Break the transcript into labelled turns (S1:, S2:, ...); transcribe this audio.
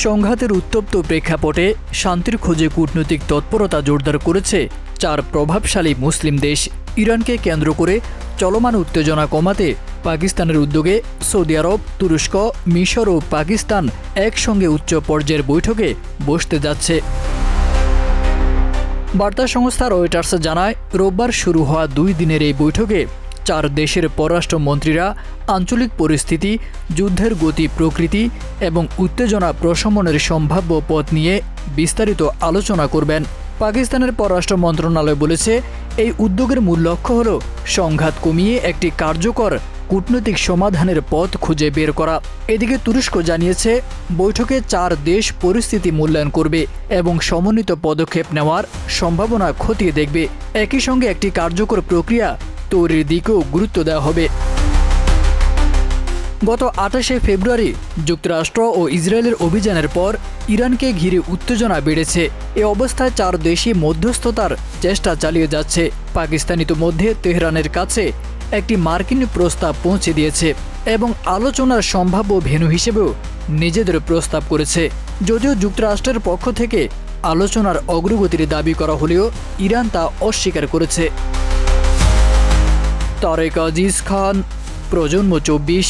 S1: সংঘাতের উত্তপ্ত প্রেক্ষাপটে শান্তির খোঁজে কূটনৈতিক তৎপরতা জোরদার করেছে চার প্রভাবশালী মুসলিম দেশ। ইরানকে কেন্দ্র করে চলমান উত্তেজনা কমাতে পাকিস্তানের উদ্যোগে সৌদি আরব, তুরস্ক, মিশর ও পাকিস্তান একসঙ্গে উচ্চ পর্যায়ের বৈঠকে বসতে যাচ্ছে। বার্তা সংস্থা রয়টার্স জানায়, রোববার শুরু হওয়া 2 দিনের এই বৈঠকে চার দেশের পররাষ্ট্রমন্ত্রীরা আঞ্চলিক পরিস্থিতি, যুদ্ধের গতি প্রকৃতি এবং উত্তেজনা প্রশমনের সম্ভাব্য পথ নিয়ে বিস্তারিত আলোচনা করবেন। পাকিস্তানের পররাষ্ট্র মন্ত্রণালয় বলেছে, এই উদ্যোগের মূল লক্ষ্য হল সংঘাত কমিয়ে একটি কার্যকর কূটনৈতিক সমাধানের পথ খুঁজে বের করা। এদিকে তুরস্ক জানিয়েছে, বৈঠকে 4 দেশ পরিস্থিতি মূল্যায়ন করবে এবং সমন্বিত পদক্ষেপ নেওয়ার সম্ভাবনা খতিয়ে দেখবে। একই সঙ্গে একটি কার্যকর প্রক্রিয়া তৈরির দিকেও গুরুত্ব দেওয়া হবে। গত 28শে ফেব্রুয়ারি যুক্তরাষ্ট্র ও ইসরায়েলের অভিযানের পর ইরানকে ঘিরে উত্তেজনা বেড়েছে। এ অবস্থায় 4 দেশই মধ্যস্থতার চেষ্টা চালিয়ে যাচ্ছে। পাকিস্তান ইতোমধ্যে তেহরানের কাছে একটি মার্কিন প্রস্তাব পৌঁছে দিয়েছে এবং আলোচনার সম্ভাব্য ভেন্যু হিসেবেও নিজেদের প্রস্তাব করেছে। যদিও যুক্তরাষ্ট্রের পক্ষ থেকে আলোচনার অগ্রগতির দাবি করা হলেও ইরান তা অস্বীকার করেছে। তারেক আজিজ খান, প্রজন্ম 24।